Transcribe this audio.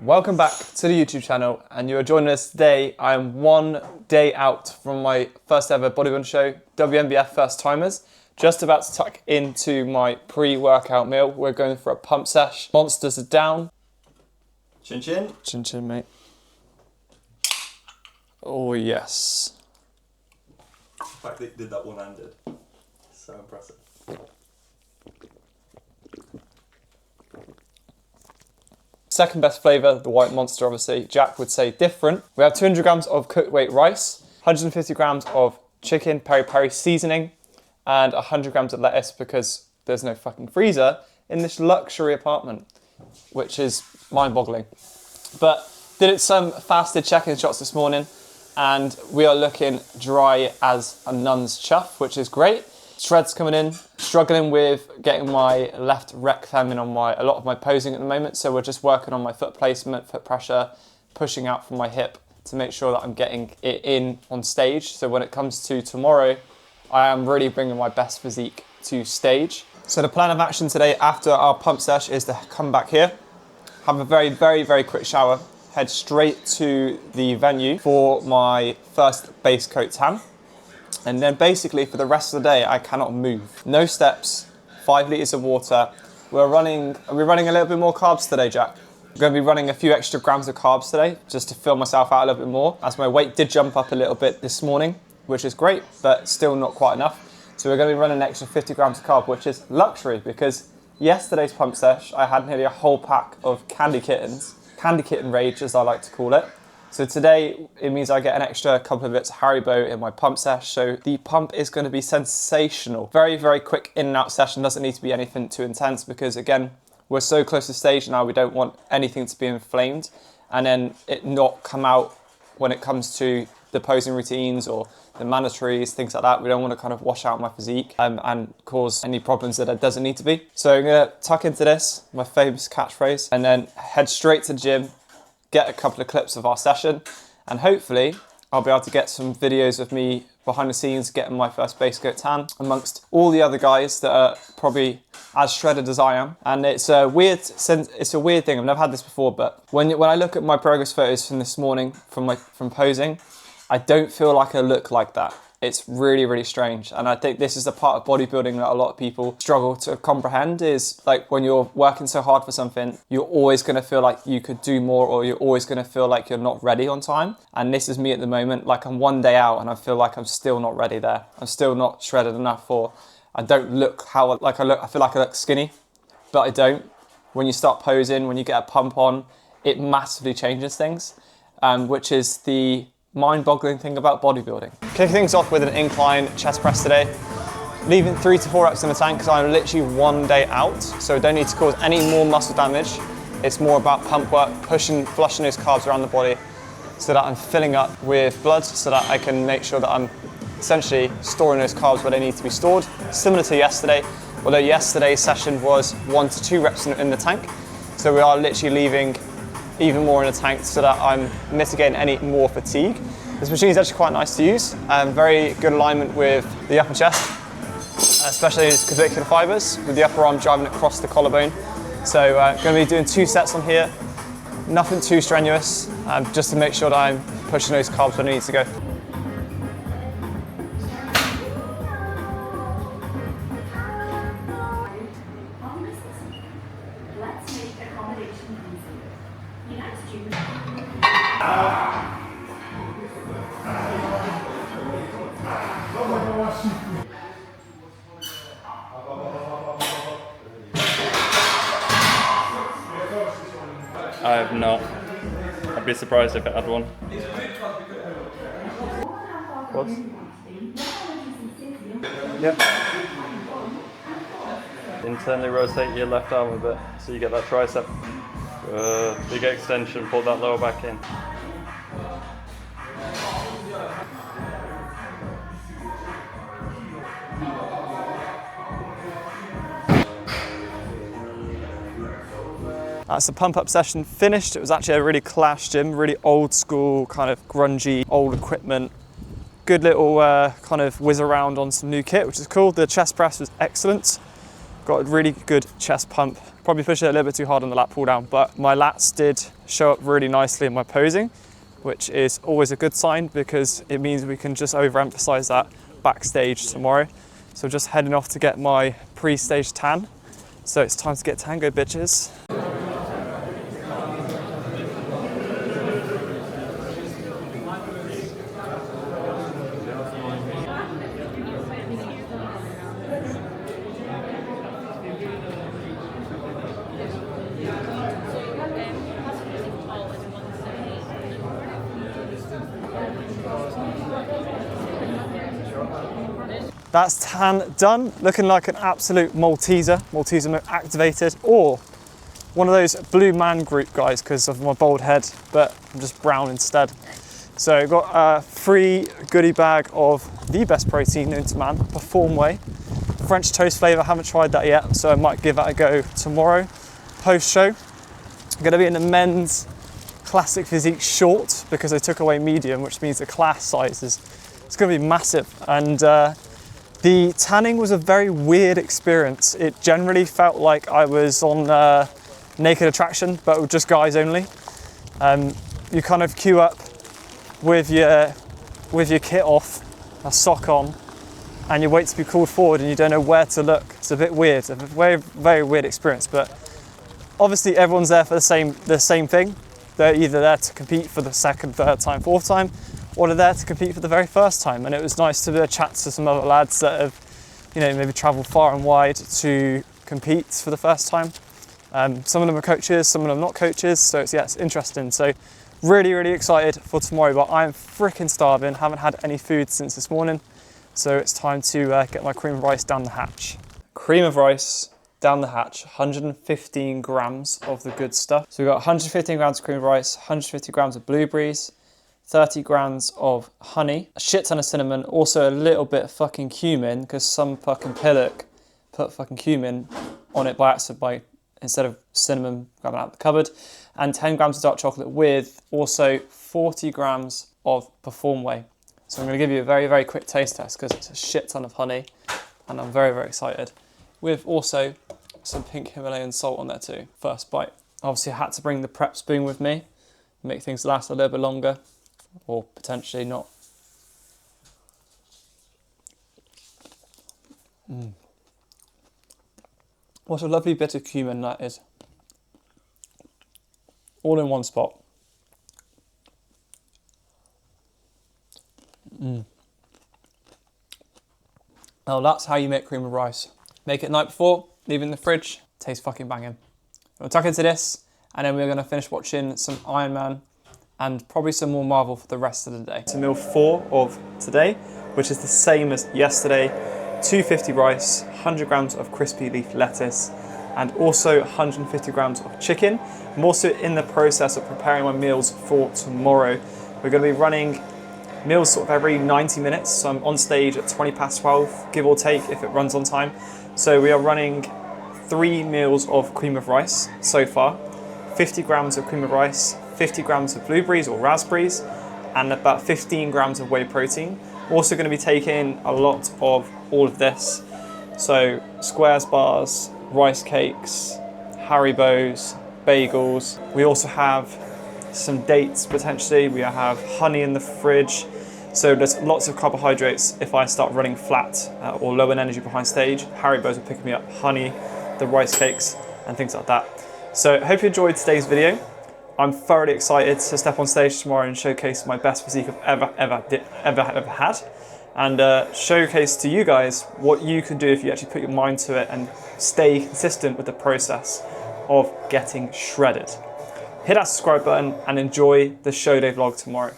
Welcome back to the YouTube channel, and you're joining us today. I am 1 day out from my first ever bodybuilding show, WNBF First Timers. Just about to tuck into my pre-workout meal. We're going for a pump sesh. Monsters are down. Chin chin. Chin chin, mate. Oh yes. The fact that you did that one-handed, so impressive. Second best flavour, the white monster, obviously. Jack would say different. We have 200 grams of cooked weight rice, 150 grams of chicken peri-peri seasoning, and 100 grams of lettuce because there's no fucking freezer in this luxury apartment, which is mind-boggling. But did some fasted check-in shots this morning, and we are looking dry as a nun's chuff, which is great. Shreds coming in, struggling with getting my left rec fem in on a lot of my posing at the moment, so we're just working on my foot placement, foot pressure, pushing out from my hip to make sure that I'm getting it in on stage. So when it comes to tomorrow, I am really bringing my best physique to stage. So the plan of action today after our pump sesh is to come back here, have a very, very, very quick shower, head straight to the venue for my first base coat tan. And then basically for the rest of the day, I cannot move. No steps, 5 litres of water. Are we running a little bit more carbs today, Jack? I'm going to be running a few extra grams of carbs today, just to fill myself out a little bit more, as my weight did jump up a little bit this morning, which is great, but still not quite enough. So we're going to be running an extra 50 grams of carb, which is luxury, because yesterday's pump sesh, I had nearly a whole pack of candy kittens, candy kitten rage, as I like to call it. So today, it means I get an extra couple of bits of Haribo in my pump sesh. So the pump is going to be sensational. Very, very quick in and out session. Doesn't need to be anything too intense because again, we're so close to stage now, we don't want anything to be inflamed and then it not come out when it comes to the posing routines or the mandatories, things like that. We don't want to kind of wash out my physique and cause any problems that it doesn't need to be. So I'm going to tuck into this, my famous catchphrase, and then head straight to the gym, get a couple of clips of our session, and hopefully I'll be able to get some videos of me behind the scenes getting my first base coat tan amongst all the other guys that are probably as shredded as I am. And it's a weird thing. I've never had this before, but when I look at my progress photos from this morning from posing, I don't feel like I look like that. It's really, really strange. And I think this is the part of bodybuilding that a lot of people struggle to comprehend is like when you're working so hard for something, you're always gonna feel like you could do more or you're always gonna feel like you're not ready on time. And this is me at the moment, like I'm 1 day out and I feel like I'm still not ready there. I'm still not shredded enough or I don't look how like I look. I feel like I look skinny, but I don't. When you start posing, when you get a pump on, it massively changes things, which is the mind-boggling thing about bodybuilding. Kicking things off with an incline chest press today. Leaving 3 to 4 reps in the tank because I'm literally 1 day out, so I don't need to cause any more muscle damage. It's more about pump work, pushing, flushing those carbs around the body so that I'm filling up with blood so that I can make sure that I'm essentially storing those carbs where they need to be stored. Similar to yesterday, although yesterday's session was 1 to 2 reps in the tank. So we are literally leaving even more in the tank so that I'm mitigating any more fatigue. This machine is actually quite nice to use. Very good alignment with the upper chest, especially its clavicular fibers, with the upper arm driving across the collarbone. So going to be doing 2 sets on here. Nothing too strenuous, just to make sure that I'm pushing those carbs where I need to go. I have not. I'd be surprised if it had one. What? Yep. Internally rotate your left arm a bit so you get that tricep. Big extension, pull that lower back in. That's the pump up session finished. It was actually a really class gym, really old school, kind of grungy, old equipment. Good little kind of whiz around on some new kit, which is cool. The chest press was excellent. got a really good chest pump. Probably pushed it a little bit too hard on the lat pull down, but my lats did show up really nicely in my posing, which is always a good sign because it means we can just overemphasize that backstage tomorrow. So just heading off to get my pre-stage tan. So it's time to get tango, bitches. That's tan done, looking like an absolute Malteser activated, or one of those blue man group guys because of my bald head, but I'm just brown instead. So I've got a free goodie bag of the best protein known to man, Perform Whey. French toast flavour, haven't tried that yet, so I might give that a go tomorrow. Post-show, I'm gonna be in the men's classic physique short because they took away medium, which means the class size it's gonna be massive. And the tanning was a very weird experience. It generally felt like I was on Naked Attraction, but with just guys only. You kind of queue up with your kit off, a sock on, and you wait to be called forward and you don't know where to look. It's a bit weird, it's a very, very weird experience, but obviously everyone's there for the same thing. They're either there to compete for the second, third time, fourth time, or they're there to compete for the very first time. And it was nice to chat to some other lads that have, you know, maybe travelled far and wide to compete for the first time. Some of them are coaches, some of them not coaches, so it's interesting. So really, really excited for tomorrow, but I'm freaking starving, haven't had any food since this morning. So it's time to get my cream of rice down the hatch. Cream of rice down the hatch, 115 grams of the good stuff. So we've got 115 grams of cream of rice, 150 grams of blueberries, 30 grams of honey, a shit ton of cinnamon, also a little bit of fucking cumin, because some fucking pillock put fucking cumin on it by accident instead of cinnamon grabbing out of the cupboard, and 10 grams of dark chocolate with also 40 grams of Perform Whey. So I'm going to give you a very, very quick taste test because it's a shit ton of honey and I'm very, very excited. With also some pink Himalayan salt on there too. First bite. Obviously I had to bring the prep spoon with me, make things last a little bit longer, or potentially not. What a lovely bit of cumin that is. All in one spot. Now that's how you make cream of rice. Make it the night before, leave it in the fridge, tastes fucking banging. We'll tuck into this, and then we're gonna finish watching some Iron Man and probably some more Marvel for the rest of the day. To meal 4 of today, which is the same as yesterday. 250 rice, 100 grams of crispy leaf lettuce, and also 150 grams of chicken. I'm also in the process of preparing my meals for tomorrow. We're gonna be running meals sort of every 90 minutes. So I'm on stage at 20 past 12, give or take if it runs on time. So we are running 3 meals of cream of rice so far, 50 grams of cream of rice, 50 grams of blueberries or raspberries, and about 15 grams of whey protein. We're also going to be taking a lot of all of this. So squares bars, rice cakes, Haribos, bagels. We also have some dates potentially. We have honey in the fridge. So there's lots of carbohydrates if I start running flat or low in energy behind stage. Haribos are picking me up honey, the rice cakes and things like that. So I hope you enjoyed today's video. I'm thoroughly excited to step on stage tomorrow and showcase my best physique I've ever had, and showcase to you guys what you can do if you actually put your mind to it and stay consistent with the process of getting shredded. Hit that subscribe button and enjoy the show day vlog tomorrow.